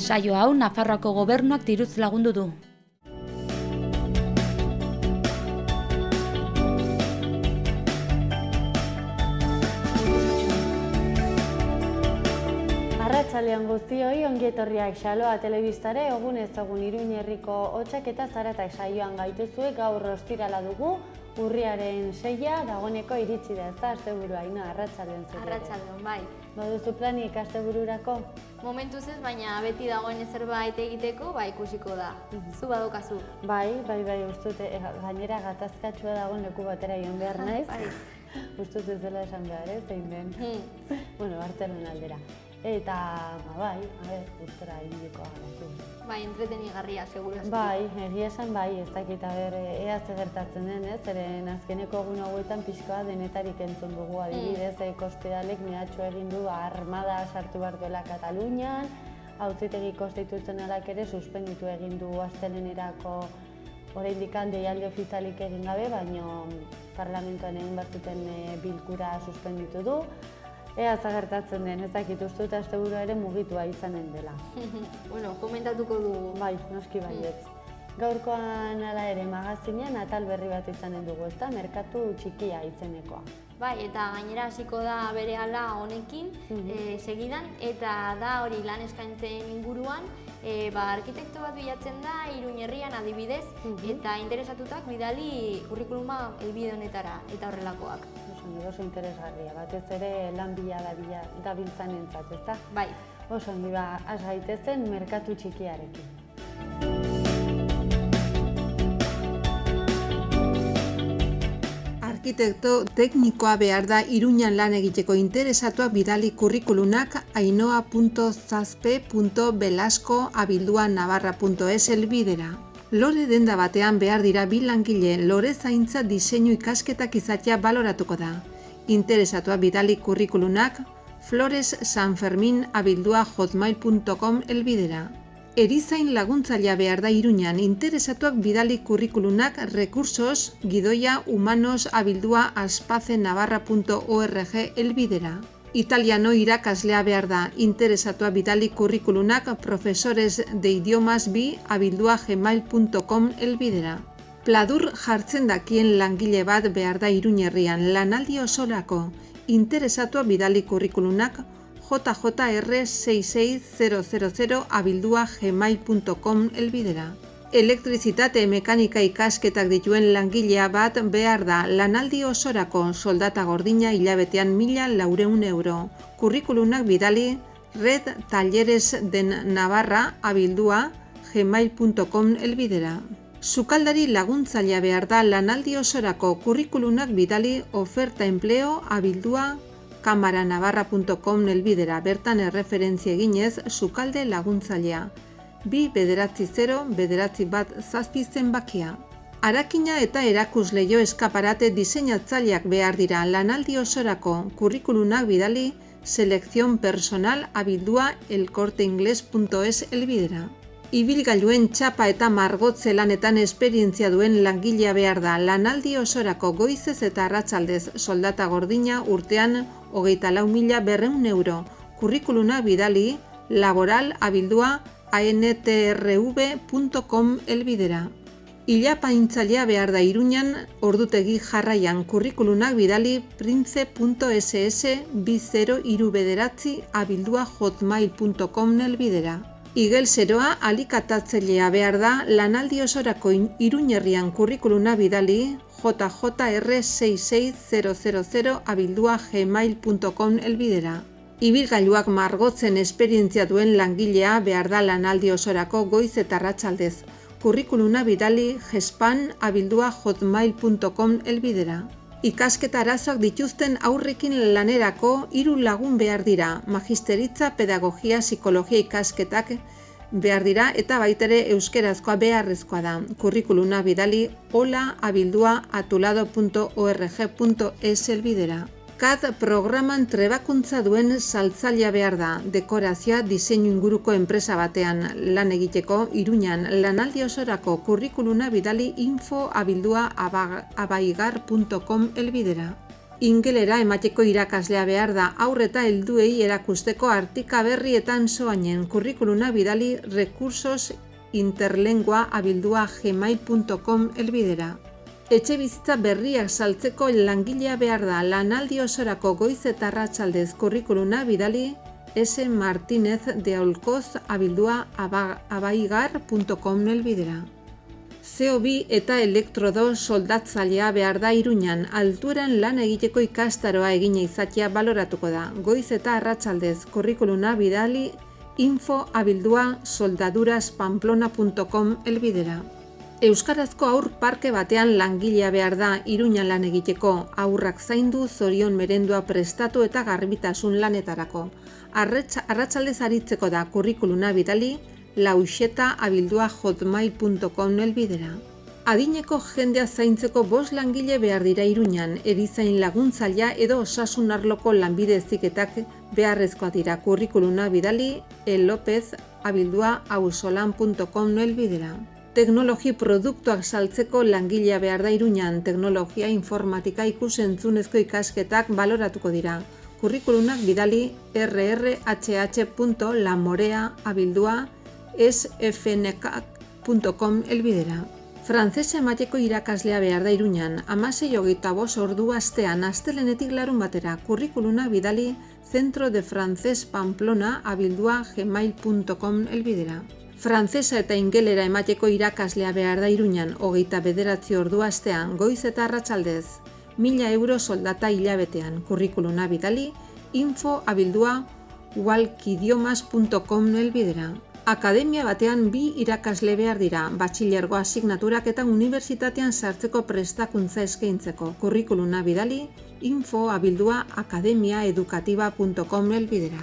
Saio hau Nafarroako gobernuak diruz lagundu du. Arratsaldean guztioi, ongi etorriak Xaloa telebistare, egun ezagun Iruin herriko hotsak eta zaratak saioan gaituzue. Gaur ostirala dugu, urriaren 6a dagoeneko iritsi da, ezta asteburua. Ina, arratsaldean zure. Arratsaldean, bai. Baduzu planik astebururako? Momentuz ez, baina beti dagoen zerbait egiteko, ikusiko da. Zu badukazu. Bai, ustute, gainera gatazkatsua dagoen leku batera joan behar naiz. Ustut ez dela esan behar, zein den. Bueno, Bartzelona aldera. Eta, gustora ibiliko agarazu. Bai, entretenigarria, seguru. Bai, egia esan bai, ez dakit, ea ze gertatzen den, zeren azkeneko egun hauetan pixkoa denetarik entzun dugu, adibidez, Cospedalek mehatxu egin du armada sartu behar duela Katalunian, auzitegi konstituzionalak ere suspenditu egin du astelehenerako oraindik deialdi ofizialik egin gabe, baina parlamentuan egin behar zuten bilkura suspenditu du. Ea zagertatzen den, ez dakit uste dut asteburua ere mugitua izanen dela. Bueno, komentatuko dugu. Bai, noski baietz. Gaurkoan hala ere magazinean atal berri bat izanen dugu, ezta? Merkatu txikia izenekoa. Bai, eta gainera hasiko da berehala honekin segidan, eta da hori lan eskaintzen inguruan, arkitekto bat bilatzen da Iruin herrian adibidez, eta interesatutak bidali kurrikuluma helbide honetara eta horrelakoak. Oso interesgarria, batez ere lan bila dabiltzanentzat, ezta? Bai. Oso ondo, has gaitezen merkatu txikiarekin. Arkitekto teknikoa behar da Iruñan lan egiteko interesatuak bidali kurrikulunak ainhoa.zazpe.velasco@navarra.es helbidera. Lore denda batean behar dira bi langile lore zaintza diseinu ikasketak izatea baloratuko da. Interesatuak bidali kurrikulunak floressanfermin@hotmail.com helbidera. Erizain laguntzailea behar da Iruñan, interesatuak bidali kurrikulunak recursos_gidoia-humanos@aspacenavarra.org helbidera. Italiano irakaslea behar da, interesatuak bidali kurrikulunak profesores_de_idiomas@gmail.com helbidera. Pladur jartzen dakien langile bat behar da Iruin herrian, lanaldi osorako, interesatuak bidali kurrikulunak jjr66000@gmail.com helbidera. Elektrizitate mekanika ikasketak dituen langilea bat behar da, lanaldi osorako, soldata gordina hilabetean 1.400 euro. Kurrikulunak bidali redtalleresdenavarra@gmail.com helbidera. Sukaldari laguntzailea behar da, lanaldi osorako, kurrikulunak bidali ofertaempleo@camaranavarra.com helbidera. Bertan erreferentzia eginez sukalde laguntzailea. 2-9-0-9-1 zenbakia. Arakina eta erakusleio eskaparate diseinatzaileak behar dira, lanaldi osorako, kurrikulunak bidali seleccionpersonal@elcorteingles.es helbidera. Ibilgailuen txapa eta margotze lanetan esperientzia duen langilea behar da, lanaldi osorako, goizez eta arratsaldez, soldata gordina urtean 24.200 euro. Kurrikuluna bidali laboral@antrv.com helbidera. Ilapaintzailea behar da Iruñan, ordutegi jarraian, kurrikulunak bidali prince.ss2039@hotmail.com helbidera. Igelzeroa alikatatzailea behar da, lanaldi osorako Iruin herrian, kurrikuluna bidali jjr66000@gmail.com helbidera. Ibilgailuak margotzen esperientzia duen langilea behar da, lanaldi osorako, goiz eta arratsaldez. Kurrikuluna bidali jespan@hotmail.com helbidera. Ikasketa arazoak dituzten aurrekin lanerako 3 lagun behar dira, magisteritza, pedagogia, psikologia ikasketak behar dira eta baitere euskerazkoa beharrezkoa da. Kurrikuluna bidali hola@atulado.org.es helbidera. CAD programan trebakuntza duen saltzailea behar da, dekorazioa diseinu inguruko enpresa batean lan egiteko Iruñan, lanaldi osorako, kurrikuluna bidali info@abaigar.com helbidera. Ingelera emateko irakaslea behar da, haur eta helduei erakusteko artika berrietan soainen, kurrikuluna bidali recursosinterlengua@gmail.com elbidera. Etxe bizitza berriak saltzeko langilea behar da, lanaldi osorako goiz eta arratsaldez, kurrikuluna bidali smartinez@abaigar.com elbidera. CO2 eta elektrodo soldatzailea behar da Iruñan, altueran lan egiteko ikastaroa egina izatea baloratuko da. Goiz eta arratsaldez, kurrikuluna bidali info@soldaduraspamplona.com elbidera. Euskarazko haur parke batean langilea behar da Iruñan lan egiteko, haurrak zaindu, zorion merendua prestatu eta garbitasun lanetarako. Arratsaldez aritzeko da, kurrikuluna bidali lauxeta@hotmail.com elbidera. Adineko jendea zaintzeko 5 langile behar dira Iruñan, erizain laguntzailea edo osasun arloko lanbide heziketak beharrezkoak dira, kurrikuluna bidali lopez@ausolan.com elbidera. Teknologi produktuak saltzeko langilea behar da Iruñan, teknologia, informatika, ikus-entzunezko ikasketak baloratuko dira. Kurrikulunak bidali rrhacha.lamorea@sfnk.com elbidera. Frantzesa emateko irakaslea behar da Iruñan, 16:25 ordu astean, astelehenetik larun batera. Kurrikuluna bidali centrodefrancespamplona@gmail.com elbidera. Frantzesa eta ingelera emateko irakaslea behar da Iruñan, 29 ordu astean, goiz eta arratsaldez, 1.000 euro soldata hilabetean. Kurrikuluna bidali info@walkidiomas.com elbidera. Akademia batean 2 irakasle behar dira, batxilergo asignaturak eta unibertsitatean sartzeko prestakuntza eskaintzeko. Kurrikuluna bidali info@akademiaeducativa.com elbidera.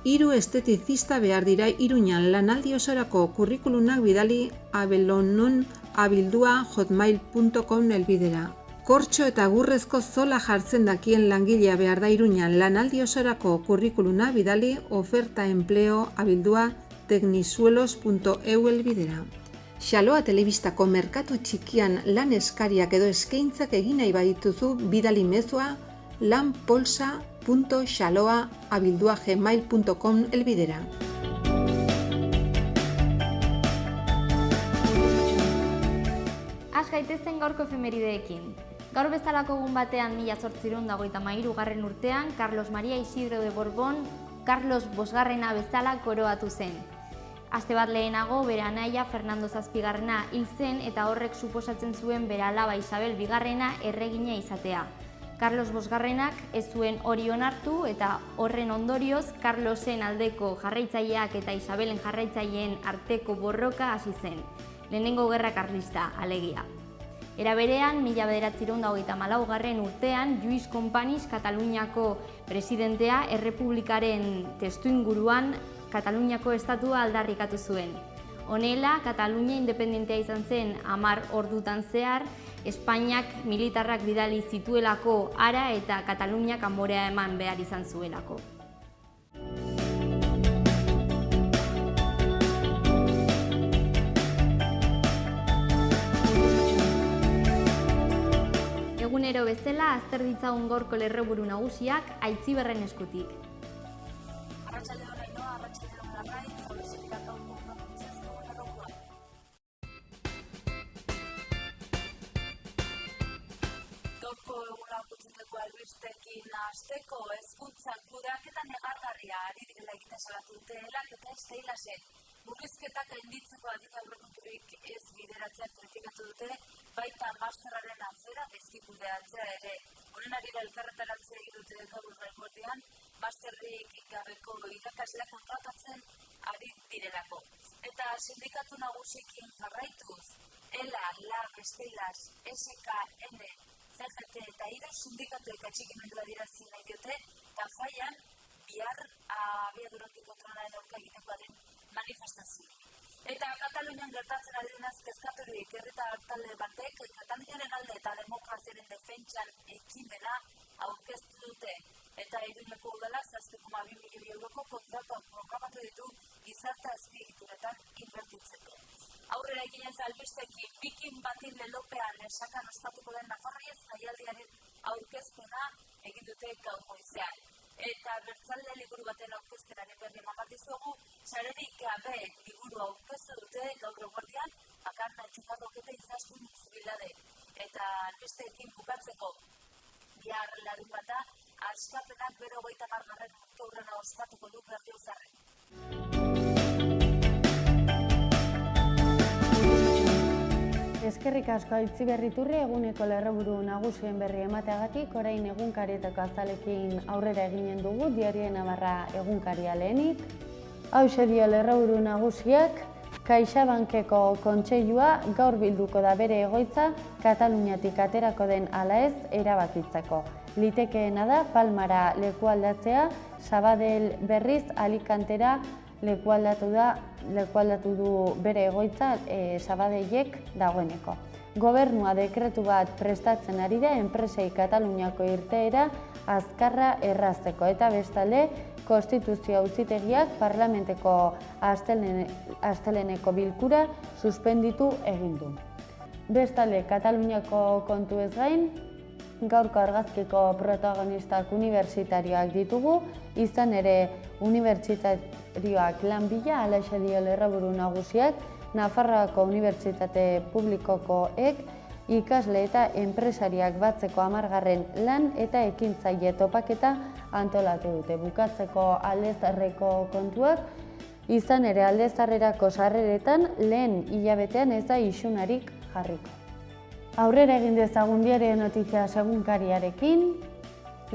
3 esteticista behar dira Iruñan, lanaldi osorako. Kurrikulunak bidali abelonon@hotmail.com elbidera. Kortxo eta gurrezko zola jartzen dakien langilea behar da Iruñan, lanaldi osorako. Kurrikuluna bidali ofertaempleo@tecnisuelos.eu elbidera. Xaloa telebistako merkatu txikian lan eskariak edo eskaintzak egin nahi badituzu, bidali mezua lanpolsa.xaloa@gmail.com elbidera. Has gaitezen gaurko efemerideekin. Gaur bezalako egun batean 1853 urtean, Carlos Maria Isidro de Borbón, Carlos Bosgarrena bezala koroatu zen. Aste bat lehenago, bere anaia Fernando Zazpigarrena hil zen eta horrek suposatzen zuen bere alaba Isabel Bigarrena erregina izatea. Carlos Bosgarrenak ez zuen hori onartu eta horren ondorioz Carlosen aldeko jarraitzaileak eta Isabelen jarraitzaileen arteko borroka hasi zen. Lehenengo gerra karlista, alegia. Era berean, 1934 urtean, Lluís Companys, Kataluniako presidentea, errepublikaren testuinguruan Kataluniako estatua aldarrikatu zuen. Honela, Katalunia independentea izan zen 10 ordutan zehar, Espainiak militarrak bidali zituelako hara eta Kataluniak kanborea eman behar izan zuelako. Egunero bezala, azter ditzagun gaurko lerroburu nagusiak Aitziberren eskutik. Albistekin hasteko hezkuntzak kudeaketa negargarria ari direla egiten salatu dute elak eta esteilasek. Murrizketak gainditzeko adina aurrekonturik ez bideratzea kritikatu dute, baita masterraren atzera gaizki kudeatzea ere. Honen arira elkarretaratzea egin dute gaur gaurkoan, masterrik gabeko irakasleak kontratatzen ari direlako. Eta sindikatu nagusiekin jarraituz, ELA, LAB, Esteilas, SKN, CGT eta hiru sindikatuek atxikimendua dirazi nahi diote, eta faian bihar abiadurako kontrolaren aurka egitekoaren manifestazioa. Eta Katalunian gertatzen ari denaz kezkaturik herritar talde batek Kataluniaren alde eta demokraziaren defentsan ekimena aurkeztu dute. Eta Iruñeko udala 7,2 milioi euroko kontratuak programatu ditu gizarte azpiegituretan inbertitzeko. Aurrera eginez albistekin, bikin batin lelopean esakan ospatuko den Nafarroiez jaialdiaren aurkezpena dute gaur goizean. Eta bertzalde liburu baten aurkezpenaren berri eman bat dizuegu, sarerik gabe liburu aurkeztu dute gaur eguerdian, Bakarna Txukarrok eta Izaskun Zubilade. Eta besteekin bukatzeko bihar larunbata, Askapenak bere 30. urteurrena ospatuko du Berriozarren. Eskerrik asko Aitziberriturri eguneko lerroburu nagusien berri emateagatik, orain egunkarietako azalekin aurrera eginen dugu, Diario Navarra egunkaria lehenik. Hauxe dio lerroburu nagusiak, CaixaBankeko kontseilua gaur bilduko da bere egoitza Kataluniatik aterako den ala ez erabakitzeko. Litekeena da Palmara lekualdatzea, Sabadell berriz Alicantera lekualdatu du bere egoitza Sabadellek dagoeneko. Gobernua dekretu bat prestatzen ari da enpresei Kataluniako irteera azkarra errazteko eta bestalde Konstituzio Auzitegiak parlamenteko asteleneko bilkura suspenditu egin du. Bestalde Kataluniako kontu ez gain, gaurko argazkiko protagonistak unibertsitarioak ditugu, izan ere unibertsitarioak lan bila, halaxe dio lerroburu nagusiak, Nafarroako Unibertsitate Publikokoek ikasle eta enpresariak batzeko 10. lan eta ekintzaile topaketa antolatu dute. Bukatzeko aldezarreko kontuak, izan ere aldezarrerako sarreretan lehen hilabetean ez da isunarik jarriko. Aurrera egin dezagun Diario Noticias egunkariarekin,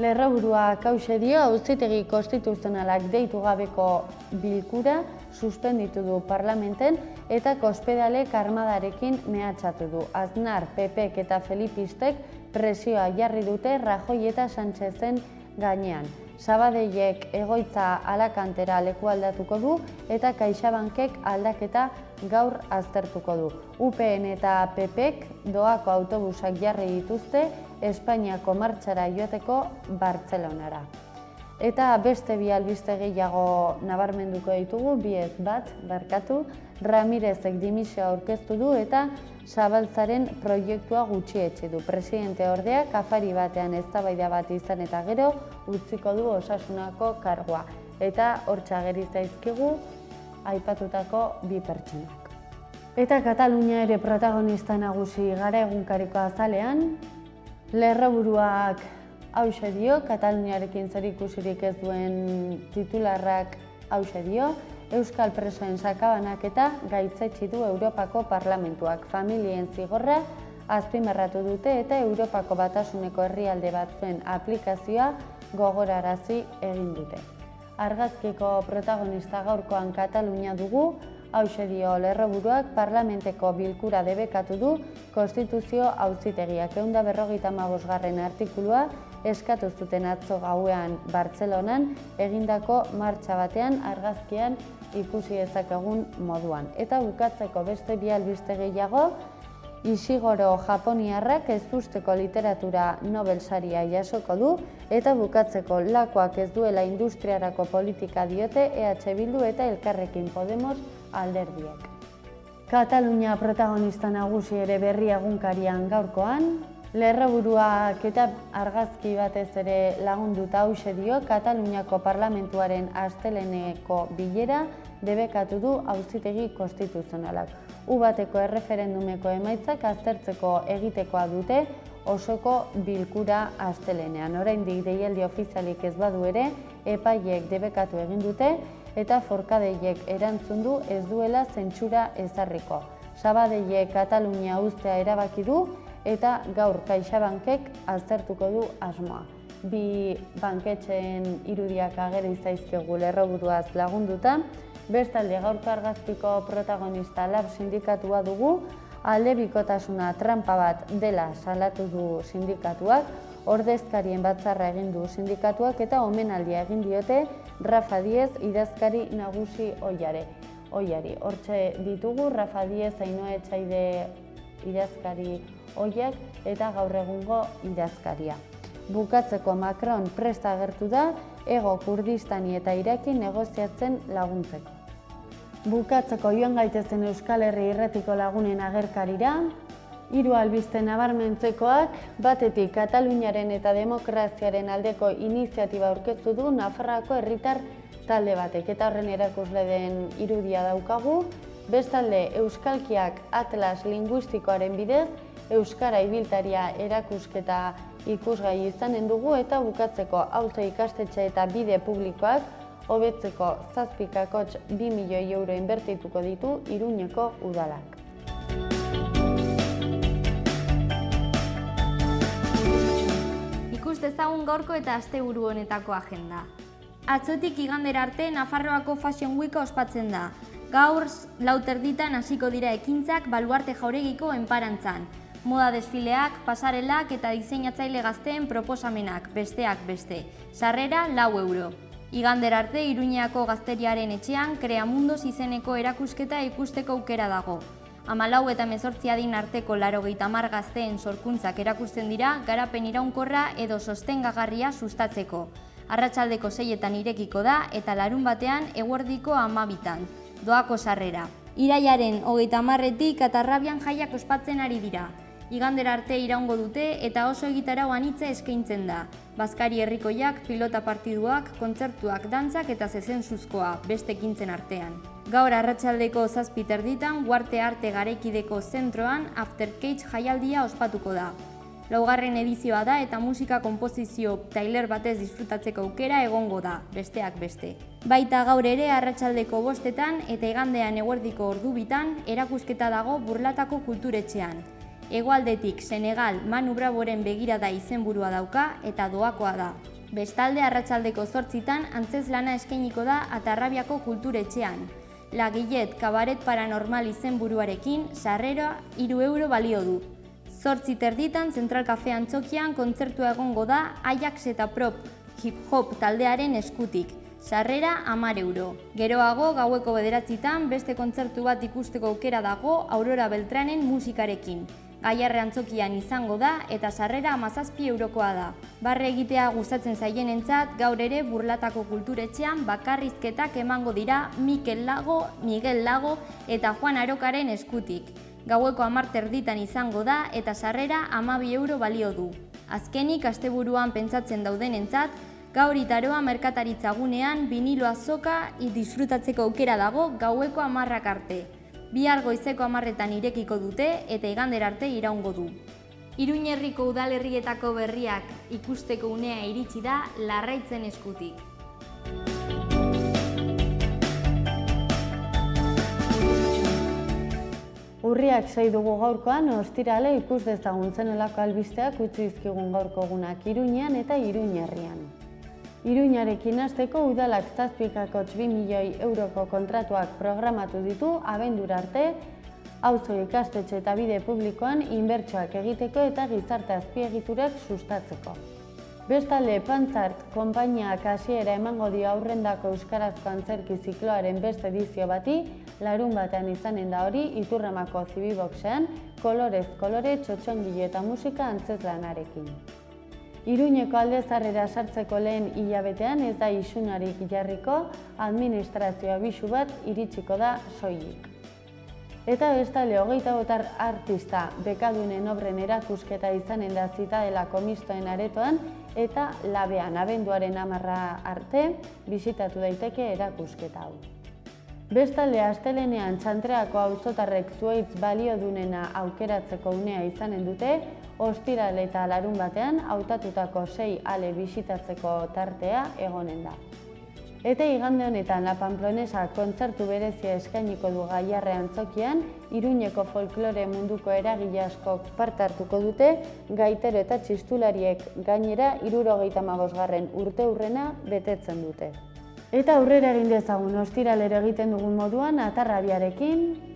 lerroburuak hauxe dio Auzitegi Konstituzionalak deitu gabeko bilkura suspenditu du parlamenten eta Cospedalek armadarekin mehatxatu du. Aznar, Pepek eta Felipistek presioa jarri dute Rajoy eta Sánchezen gainean. Sabadellek egoitza Alakantera lekualdatuko du eta CaixaBankek aldaketa gaur aztertuko du. UPN eta PPek doako autobusak jarri dituzte Espainiako martxara joateko Bartzelonara. Eta beste bi albiste gehiago nabarmenduko ditugu, Ramirezek dimisioa aurkeztu du eta Zabaltzaren proiektua gutxietsi du. Presidente ordeak afari batean eztabaida bat izan eta gero utziko du Osasunako kargua. Eta hortxe ageri zaizkigu aipatutako bi pertsonak. Eta Katalunia ere protagonista nagusi gara egunkariko azalean, lerroburuak hauxe dio, Kataluniarekin zerikusirik ez duen titularrak hauxe dio, Euskal presoen sakabanaketa gaitzetsi du Europako Parlamentuak. Familien zigorra azpimarratu dute eta Europako Batasuneko herrialde batzuen aplikazioa gogorarazi egin dute. Argazkiko protagonista gaurkoan Katalunia dugu, hauxe dio lerroburuak parlamenteko bilkura debekatu du Konstituzio Auzitegiak 155. artikulua eskatu zuten atzo gauean Bartzelonan egindako martxa batean argazkian ikusi ezakegun moduan. Eta bukatzeko beste bi albiste gehiago, Ishiguro Japoniarrak ezusteko literatura Nobel saria jasoko du eta bukatzeko lakoak ez duela industriarako politika diote EH Bildu eta Elkarrekin Podemos alderdiek. Katalunia protagonista nagusi ere berri egunkarian gaurkoan, lerroburuak eta argazki batez ere lagunduta hauxe dio Kataluniako Parlamentuaren asteleneko bilera debekatu du Auzitegi Konstituzionalak. U-bateko erreferendumeko emaitzak aztertzeko egitekoa dute osoko bilkura astelenean. Oraindik deialdi ofizialik ez badu ere, epaileek debekatu egin dute eta Forcadellek erantzun du ez duela zentsura ezarriko. Sabadellek Katalunia uztea erabaki du eta gaur CaixaBankek aztertuko du asmoa. Bi banketxeen irudiak ageri zaizkigu lerroburuaz lagunduta, bestalde gaurko argazkiko protagonista Lab sindikatua dugu, aldebikotasuna trampa bat dela salatu du sindikatuak, ordezkarien batzarra egin du sindikatuak eta omenaldia egin diote Rafa Diez idazkari nagusi ohiari. Hortxe ditugu Rafa Diez Ainhoa Etxaide idazkari ohiak eta gaur egungo idazkaria. Bukatzeko Macron prest agertu da Hego Kurdistani eta Iraki negoziatzen laguntzeko. Bukatzeko joan gaitezen Euskal Herri Irratiko lagunen agerkarira, Hiru albiste nabarmentzekoak, batetik Kataluniaren eta demokraziaren aldeko iniziatiba aurkeztu du Nafarroako herritar talde batek, eta horren erakusle den irudia daukagu. Bestalde, Euskalkiak atlas linguistikoaren bidez, Euskara ibiltaria erakusketa ikusgai izanen dugu, eta bukatzeko auzo ikastetxe eta bide publikoak hobetzeko 7,2 milioi euro inbertituko ditu Iruñeko udalak. Ikus dezagun gaurko eta asteburu honetako agenda. Atzotik igandera arte Nafarroako Fashion Weeka ospatzen da. Gaur 4:00 hasiko dira ekintzak Baluarte jauregiko enparantzan. Moda desfileak, pasarelak eta diseinatzaile gazteen proposamenak, besteak beste. Sarrera 4 euro. Igandera arte Iruñeako Gazteriaren etxean Creamundos izeneko erakusketa ikusteko aukera dago. 14 eta 18 adin arteko 80 gazteen sorkuntzak erakusten dira garapen iraunkorra edo sostengagarria sustatzeko. Arratsaldeko 6etan irekiko da eta larunbatean eguerdiko 12:00. Doako sarrera. Irailaren 30etik Atarrabian jaiak ospatzen ari dira. Igandera arte iraungo dute eta oso egitarau anitza eskaintzen da. Bazkari herrikoiak, pilota partiduak, kontzertuak, dantzak eta zezensuzkoa, beste ekintzen artean. Gaur arratsaldeko 7:30 Uarte Arte Garaikideko zentroan Aftercage jaialdia ospatuko da. 4. edizioa da eta musika konposizio tailer batez disfrutatzeko aukera egongo da, besteak beste. Baita gaur ere arratsaldeko 5etan eta igandean eguerdiko ordu 2 erakusketa dago Burlatako kulturetxean. Hegoaldetik Senegal Manu Braboren begirada izenburua dauka eta doakoa da. Bestalde arratsaldeko 8etan antzeslana eskainiko da Atarrabiako kulturetxean. La Guillet Kabaret Paranormal izenburuarekin sarrera 3 euro balio du. 8:30 Zentral Cafe Antzokian kontzertua egongo da Ajax eta Prop hip hop taldearen eskutik. Sarrera 10 euro. Geroago gaueko 9:00 beste kontzertu bat ikusteko aukera dago Aurora Beltranen musikarekin. Gaiarre Antzokian izango da eta sarrera 17 eurokoa da. Barre egitea gustatzen zaienentzat gaur ere Burlatako kulturetxean bakarrizketak emango dira Mikel Lago, Miguel Lago eta Juan Arokaren eskutik. Gaueko 10:30 izango da eta sarrera 12 euro balio du. Azkenik asteburuan pentsatzen daudenentzat, gaur itaroa merkataritza gunean vinilo azoka disfrutatzeko aukera dago gaueko 10:00 arte. Bihar goizeko 10:00 irekiko dute eta igandera arte iraungo du. Iruñerriko udalerrietako berriak ikusteko unea iritsi da Larraitzen eskutik. Urriak 6 dugu gaurkoan, ostirale ikus dezagun zenolako albisteak utzi dizkigun gaurko egunak Iruñean eta Iruñerrian. Iruñarekin hasteko udalak 7,2 milioi euroko kontratuak programatu ditu abendura arte, auzo ikastetxe eta bide publikoan inbertsioak egiteko eta gizarte azpiegiturak sustatzeko. Bestalde, Pantzart konpainiak hasiera emango dio aurrendako euskarazko antzerki zikloaren beste edizio bati, larunbatean izanen da hori Iturramako Zibiboxean, kolorez kolore txotxongilo eta musika antzeslanarekin. Iruñeko aldezarrera sartzeko lehen hilabetean ez da isunarik jarriko, administrazio abisu bat iritsiko da soilik. Eta bestalde 25 artista bekadunen obren erakusketa izanen da Zitadelako mistoen aretoan eta Labean abenduaren 10 arte bisitatu daiteke erakusketa hau. Bestalde astelenean Txantreako auzotarrek zuhaitz baliodunena aukeratzeko unea izanen dute, ostiral eta larunbatean hautatutako 6 ale bisitatzeko tartea egonen da. Eta igande honetan La Pamplonesa kontzertu berezia eskainiko du Gaiarre Antzokian, Iruñeko folklore munduko eragile askok parte hartuko dute, gaitero eta txistulariek gainera 75. urteurrena betetzen dute. Eta aurrera egin dezagun ostiralero egiten dugun moduan Atarrabiarekin,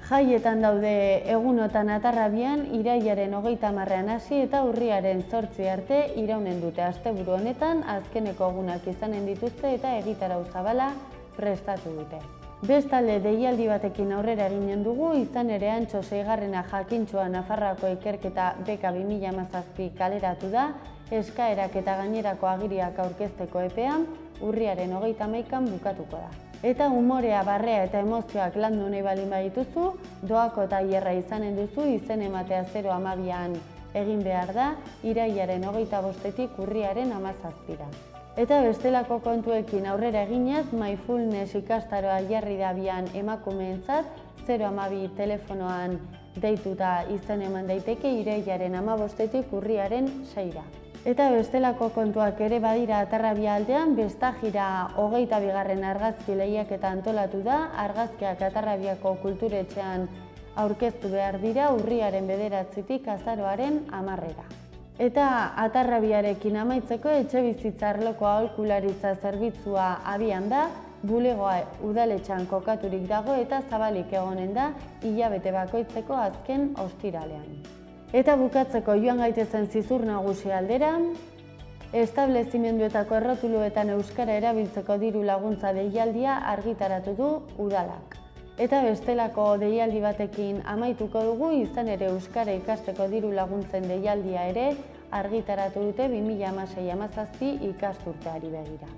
jaietan daude egunotan Atarrabian irailaren 30 hasi eta urriaren 8 arte iraunen dute. Asteburu honetan azkeneko egunak izanen dituzte eta egitarau zabala prestatu dute. Bestalde deialdi batekin aurrera eginen dugu, izan ere Antxo 6. jakintxoa Nafarroako ikerketa beka 2017 kaleratu da, eskaerak eta gainerako agiriak aurkezteko epean urriaren 31 bukatuko da. Eta umorea, barrea eta emozioak landu nahi baldin badituzu, doako tailerra izanen duzu izen ematea 012an egin behar da, irailaren 25etik urriaren 17ra. Eta bestelako kontuekin aurrera eginez, Mindfulness ikastaroa jarri da abian emakumeentzat, 012 telefonoan deituta izen eman daiteke irailaren 15etik urriaren 6ra. Eta bestelako kontuak ere badira Atarrabia aldean, Bestajira 22. argazki lehiaketa antolatu da, argazkiak Atarrabiako kulturetxean aurkeztu behar dira urriaren 9etik azaroaren 10era. Eta Atarrabiarekin amaitzeko etxebizitza arloko aholkularitza zerbitzua abian da, bulegoa udaletxean kokaturik dago eta zabalik egonen da hilabete bakoitzeko azken ostiralean. Eta bukatzeko joan gaitezen Zizur Nagusi aldera, establezimenduetako errotuluetan euskara erabiltzeko diru laguntza deialdia argitaratu du udalak. Eta bestelako deialdi batekin amaituko dugu, izan ere euskara ikasteko diru laguntzen deialdia ere argitaratu dute 2016-17 ikasturteari begira.